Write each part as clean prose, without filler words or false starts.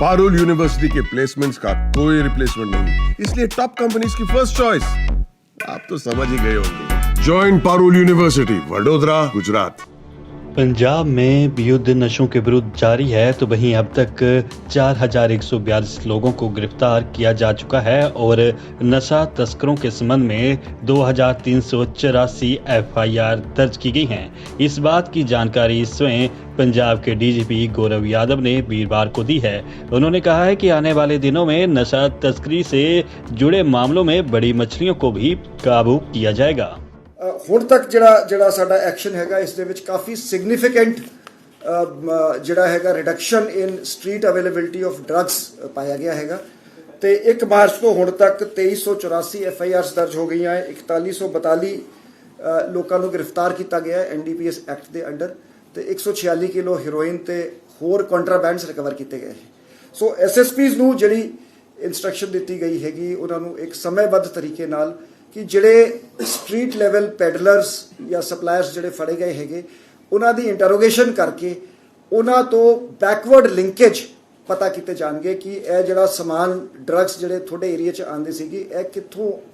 Parul university के placements का कोई रिप्लेसमेंट नहीं, इसलिए टॉप कंपनीज की फर्स्ट चॉइस। आप तो समझ ही गए होंगे। Join Parul university, Vadodara, Gujarat. पंजाब में युद्ध नशों के विरुद्ध जारी है, तो वहीं अब तक 4142 लोगों को गिरफ्तार किया जा चुका है और नशा तस्करों के संबंध में 2384 एफआईआर दर्ज की गई हैं। इस बात की जानकारी स्वयं पंजाब के डीजीपी गौरव यादव ने वीरवार को दी है। उन्होंने कहा है कि आने वाले दिनों में नशा तस्करी से जुड़े मामलों में बड़ी मछलियों को भी काबू किया जाएगा। ਹੁਣ तक ਜਿਹੜਾ ਸਾਡਾ ਐਕਸ਼ਨ ਹੈਗਾ, ਇਸ ਦੇ ਵਿੱਚ ਕਾਫੀ ਸਿਗਨੀਫੀਕੈਂਟ ਜਿਹੜਾ ਹੈਗਾ reduction in street availability of drugs ਪਾਇਆ ਗਿਆ ਹੈਗਾ ਤੇ 1 ਮਾਰਚ ਤੋਂ ਹੁਣ ਤੱਕ 2384 ਐਫਆਈਆਰਸ ਦਰਜ ਹੋ ਗਈਆਂ ਹੈ। 4142 ਲੋਕਾਂ ਨੂੰ ਗ੍ਰਿਫਤਾਰ ਕੀਤਾ ਗਿਆ ਹੈ ਐਨਡੀਪੀਐਸ ਐਕਟ ਦੇ ਅੰਡਰ ਤੇ 146 ਕਿਲੋ ਹੈਰੋਇਨ ਤੇ ਹੋਰ ਕੰਟਰਾਬੈਂਡਸ ਰਿਕਵਰ ਕੀਤੇ ਗਏ ਹੈ। ਸੋ ਐਸਐਸਪੀਜ਼ ਨੂੰ ਜਿਹੜੀ ਇੰਸਟਰਕਸ਼ਨ ਦਿੱਤੀ ਗਈ ਹੈਗੀ, ਉਹਨਾਂ ਨੂੰ ਇੱਕ ਸਮੇਂਬੱਧ ਤਰੀਕੇ ਨਾਲ ਕਿ ਜਿਹੜੇ ਸਟਰੀਟ ਲੈਵਲ ਪੈਡਲਰਸ ਜਾਂ ਸਪਲਾਇਰਸ ਜਿਹੜੇ ਫੜੇ ਗਏ ਹੈਗੇ, ਉਹਨਾਂ ਦੀ ਇੰਟਰੋਗੇਸ਼ਨ ਕਰਕੇ ਉਹਨਾਂ ਤੋਂ ਬੈਕਵਰਡ ਲਿੰਕੇਜ ਪਤਾ ਕੀਤੇ ਜਾਣਗੇ ਕਿ ਇਹ ਜਿਹੜਾ ਸਮਾਨ ਡਰੱਗਸ ਜਿਹੜੇ ਤੁਹਾਡੇ ਏਰੀਆ 'ਚ ਆਉਂਦੇ ਸੀਗੇ, ਇਹ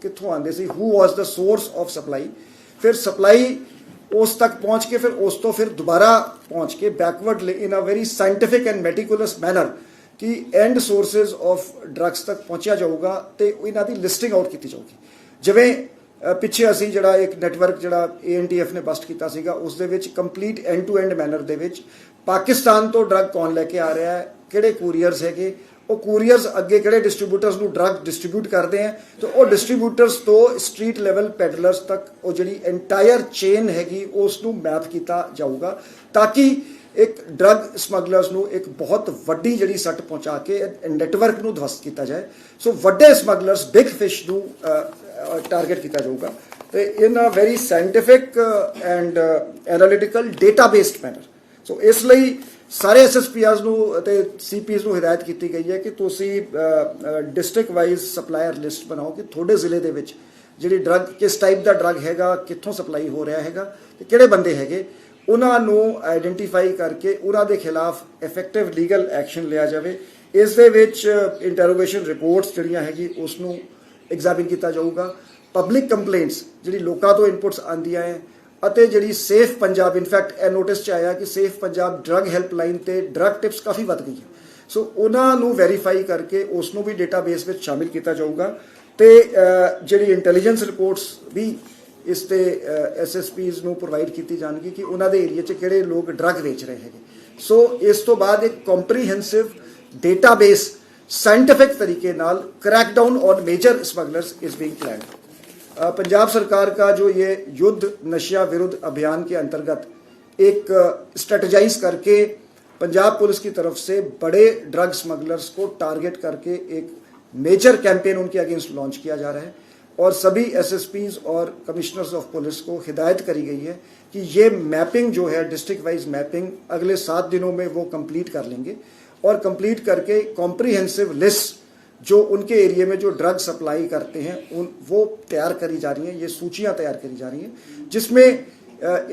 ਕਿੱਥੋਂ ਆਉਂਦੇ ਸੀ, ਹੂ ਵਾਸ ਦਾ ਸੋਰਸ ਆਫ ਸਪਲਾਈ। ਫਿਰ ਸਪਲਾਈ ਉਸ ਤੱਕ ਪਹੁੰਚ ਕੇ ਫਿਰ ਉਸ ਤੋਂ ਫਿਰ ਦੁਬਾਰਾ ਪਹੁੰਚ ਕੇ backward in a very scientific and meticulous manner ਕਿ ਐਂਡ ਸੋਰਸਿਸ ਆਫ ਡਰੱਗਸ ਤੱਕ ਪਹੁੰਚਿਆ ਜਾਊਗਾ ਤੇ ਇਹਨਾਂ ਦੀ ਲਿਸਟਿੰਗ ਆਊਟ ਕੀਤੀ ਜਾਊਗੀ। ਜਿਵੇਂ ਪਿੱਛੇ ਅਸੀਂ ਜਿਹੜਾ ਇੱਕ ਨੈਟਵਰਕ ਜਿਹੜਾ ANTF ਨੇ ਬਸਟ ਕੀਤਾ ਸੀਗਾ, ਉਸ ਦੇ ਵਿੱਚ complete end to end manner ਦੇ ਵਿੱਚ ਪਾਕਿਸਤਾਨ ਤੋਂ ਡਰੱਗ ਕੌਣ ਲੈ ਕੇ ਆ ਰਿਹਾ ਹੈ, ਕਿਹੜੇ ਕੂਰੀਅਰਸ ਹੈਗੇ, ਉਹ ਕੂਰੀਅਰਸ ਅੱਗੇ ਕਿਹੜੇ ਡਿਸਟ੍ਰੀਬਿਊਟਰਸ ਨੂੰ ਡਰੱਗ ਡਿਸਟ੍ਰੀਬਿਊਟ ਕਰਦੇ ਹੈ, ਤੇ ਉਹ ਡਿਸਟ੍ਰੀਬਿਊਟਰਸ ਤੋਂ ਸਟਰੀਟ ਲੈਵਲ ਪੈਡਲਰਸ ਤੱਕ ਉਹ ਜਿਹੜੀ ਐਂਟਾਇਰ ਚੇਨ ਹੈਗੀ ਉਸ ਨੂੰ ਮੈਪ ਕੀਤਾ ਜਾਊਗਾ ਤਾਂ ਕਿ ਇੱਕ ਡਰੱਗ ਸਮਗਲਰਸ ਨੂੰ ਇੱਕ ਬਹੁਤ ਵੱਡੀ ਜਿਹੜੀ ਸੱਟ ਪਹੁੰਚਾ ਕੇ ਨੈਟਵਰਕ ਨੂੰ ਧਵਸਤ ਕੀਤਾ ਜਾਏ। ਸੋ ਵੱਡੇ ਸਮਗਲਰਸ ਬਿਗ ਫਿਸ਼ ਨੂੰ ਟਾਰਗੇਟ ਕੀਤਾ ਜਾਊਗਾ ਤੇ in a very scientific and analytical data based manner. So ਇਸ ਲਈ ਸਾਰੇ ਐਸਐਸਪੀਆਰਸ ਨੂੰ ਅਤੇ ਸੀਪੀਜ਼ ਨੂੰ ਹਦਾਇਤ ਕੀਤੀ ਗਈ ਹੈ ਕਿ ਤੁਸੀਂ ਡਿਸਟ੍ਰਿਕਟ ਵਾਈਜ਼ ਸਪਲਾਇਰ ਲਿਸਟ ਬਣਾਓ ਕਿ ਤੁਹਾਡੇ ਜ਼ਿਲ੍ਹੇ ਦੇ ਵਿੱਚ ਜਿਹੜੀ ਡਰੱਗ ਕਿਸ ਟਾਈਪ ਦਾ ਡਰੱਗ ਹੈਗਾ, ਕਿੱਥੋਂ ਸਪਲਾਈ ਹੋ ਰਿਹਾ ਹੈਗਾ ਤੇ ਕਿਹੜੇ ਬੰਦੇ ਹੈਗੇ, ਉਹਨਾਂ ਨੂੰ ਆਈਡੈਂਟੀਫਾਈ ਕਰਕੇ ਉਹਨਾਂ ਦੇ ਖਿਲਾਫ ਇਫੈਕਟਿਵ ਲੀਗਲ ਐਕਸ਼ਨ ਲਿਆ ਜਾਵੇ। ਇਸ ਦੇ ਵਿੱਚ ਇੰਟਰੋਗੇਸ਼ਨ ਰਿਪੋਰਟਸ ਜਿਹੜੀਆਂ ਹੈਗੀ ਉਸ ਨੂੰ ਐਗਜ਼ਾਮਿਨ ਕੀਤਾ ਜਾਊਗਾ। ਪਬਲਿਕ ਕੰਪਲੇਂਟਸ ਜਿਹੜੀ ਲੋਕਾਂ ਤੋਂ ਇਨਪੁਟਸ ਆਉਂਦੀਆਂ ਹੈ ਅਤੇ ਜਿਹੜੀ ਸੇਫ ਪੰਜਾਬ, ਇਨਫੈਕਟ ਇਹ ਨੋਟਿਸ 'ਚ ਆਇਆ ਕਿ ਸੇਫ ਪੰਜਾਬ ਡਰੱਗ ਹੈਲਪਲਾਈਨ ਤੇ ਡਰੱਗ ਟਿਪਸ ਕਾਫੀ ਵੱਧ ਗਈ ਹੈ। ਸੋ ਉਹਨਾਂ ਨੂੰ ਵੈਰੀਫਾਈ ਕਰਕੇ ਉਸ ਨੂੰ ਵੀ ਡੇਟਾਬੇਸ ਵਿੱਚ ਸ਼ਾਮਿਲ ਕੀਤਾ ਜਾਊਗਾ ਤੇ ਜਿਹੜੀ ਇੰਟੈਲੀਜੈਂਸ ਰਿਪੋਰਟਸ ਵੀ ਇਸ ਤੇ ਐਸਐਸਪੀਜ਼ ਨੂੰ ਪ੍ਰੋਵਾਈਡ ਕੀਤੀ ਜਾਣਗੀ ਕਿ ਉਹਨਾਂ ਦੇ ਏਰੀਆ 'ਚ ਕਿਹੜੇ ਲੋਕ ਡਰੱਗ ਵੇਚ ਰਹੇ ਹੈਗੇ। ਸੋ ਇਸ ਤੋਂ ਬਾਅਦ ਇੱਕ ਕੰਪਰੀਹੈਂਸਿਵ ਡੇਟਾਬੇਸ साइंटिफिक तरीके नाल crackdown on major smugglers is being planned. Punjab सरकार का जो ये युद्ध नशा विरुद्ध अभियान के अंतर्गत एक स्ट्रेटजाइज करके पंजाब पुलिस की तरफ से बड़े ड्रग स्मगलर्स को टारगेट करके एक मेजर कैंपेन उनके अगेंस्ट लॉन्च किया जा रहा है और सभी एसएसपीज और कमिश्नर्स ऑफ पुलिस को हिदायत करी गई है कि ये मैपिंग जो है डिस्ट्रिक्ट वाइज मैपिंग अगले 7 दिनों में वो कंप्लीट कर लेंगे और कंप्लीट करके कॉम्प्रिहेंसिव लिस्ट जो उनके एरिया में जो ड्रग सप्लाई करते हैं वो तैयार करी जा रही हैं, ये सूचियां तैयार करी जा रही हैं जिसमें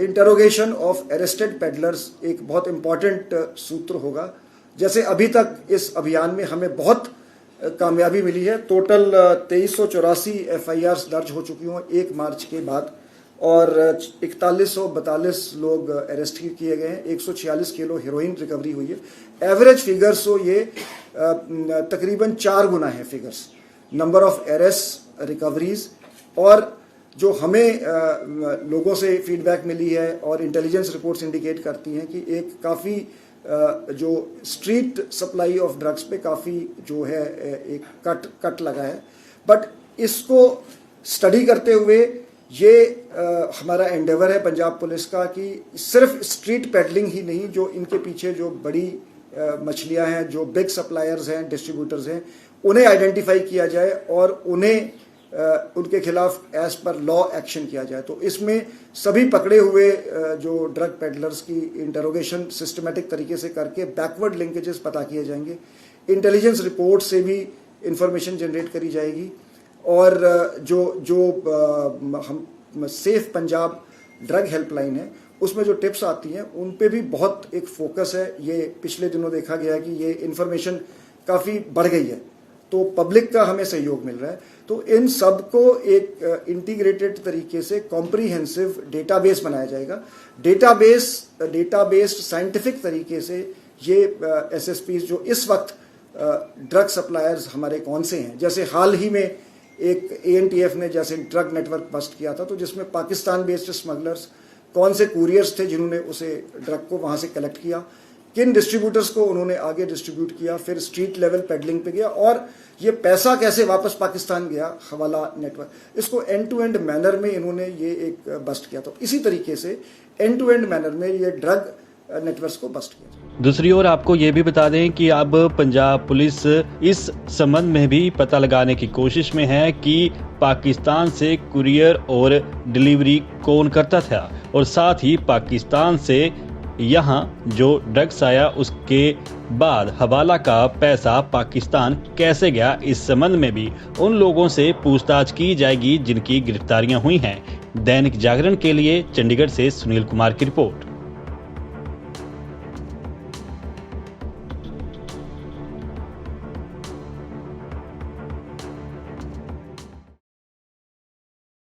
इंटरोगेशन ऑफ अरेस्टेड पेडलर्स एक बहुत इंपॉर्टेंट सूत्र होगा। जैसे अभी तक इस अभियान में हमें बहुत कामयाबी मिली है। टोटल 2384 एफआईआर्स दर्ज हो चुकी हों 1 मार्च के बाद और 4142 लोग अरेस्ट किए गए हैं। 146 किलो हेरोइन रिकवरी हुई है। एवरेज फिगर्स तो ये तकरीबन 4 गुना है figures, number of arrest, recoveries और जो हमें लोगों से फीडबैक मिली है और इंटेलिजेंस रिपोर्ट्स इंडिकेट करती हैं कि एक काफ़ी जो स्ट्रीट सप्लाई ऑफ ड्रग्स पे काफ़ी जो है एक कट लगा है। बट इसको स्टडी करते हुए ये हमारा एंडेवर है पंजाब पुलिस का कि सिर्फ स्ट्रीट पेडलिंग ही नहीं, जो इनके पीछे जो बड़ी मछलियां हैं, जो बिग सप्लायर्स हैं, डिस्ट्रीब्यूटर्स हैं, उन्हें आइडेंटिफाई किया जाए और उन्हें उनके खिलाफ एज पर लॉ एक्शन किया जाए। तो इसमें सभी पकड़े हुए जो ड्रग पेडलर्स की इंटरोगेशन सिस्टमेटिक तरीके से करके बैकवर्ड लिंकेजेस पता किए जाएंगे। इंटेलिजेंस रिपोर्ट से भी इंफॉर्मेशन जनरेट करी जाएगी और जो हम सेफ पंजाब ड्रग हेल्पलाइन है उसमें जो टिप्स आती हैं उन पे भी बहुत एक फोकस है। ये पिछले दिनों देखा गया कि ये इन्फॉर्मेशन काफ़ी बढ़ गई है, तो पब्लिक का हमें सहयोग मिल रहा है। तो इन सब को एक इंटीग्रेटेड तरीके से कॉम्प्रीहेंसिव डेटाबेस बनाया जाएगा। डेटाबेस्ड साइंटिफिक तरीके से ये एसएसपीज जो इस वक्त ड्रग सप्लायर्स हमारे कौन से हैं, जैसे हाल ही में एक एएनटीएफ ने जैसे ड्रग नेटवर्क बस्ट किया था, तो जिसमें पाकिस्तान बेस्ड स्मगलर्स कौन से कुरियर्स थे जिन्होंने उसे ड्रग को वहाँ से कलेक्ट किया, किन डिस्ट्रीब्यूटर्स को उन्होंने आगे डिस्ट्रीब्यूट किया, फिर स्ट्रीट लेवल पेडलिंग पे गया, और ये पैसा कैसे वापस पाकिस्तान गया, हवाला नेटवर्क, इसको एंड टू एंड मैनर में इन्होंने ये एक बस्ट किया। तो इसी तरीके से एंड टू एंड मैनर में ये ड्रग नेटवर्क्स को बस्ट किया। दूसरी ओर आपको ये भी बता दें कि अब पंजाब पुलिस इस संबंध में भी पता लगाने की कोशिश में है कि पाकिस्तान से कुरियर और डिलीवरी कौन करता था, और साथ ही पाकिस्तान से यहाँ जो ड्रग्स आया उसके बाद हवाला का पैसा पाकिस्तान कैसे गया, इस संबंध में भी उन लोगों से पूछताछ की जाएगी जिनकी गिरफ्तारियां हुई हैं। दैनिक जागरण के लिए चंडीगढ़ से सुनील कुमार की रिपोर्ट।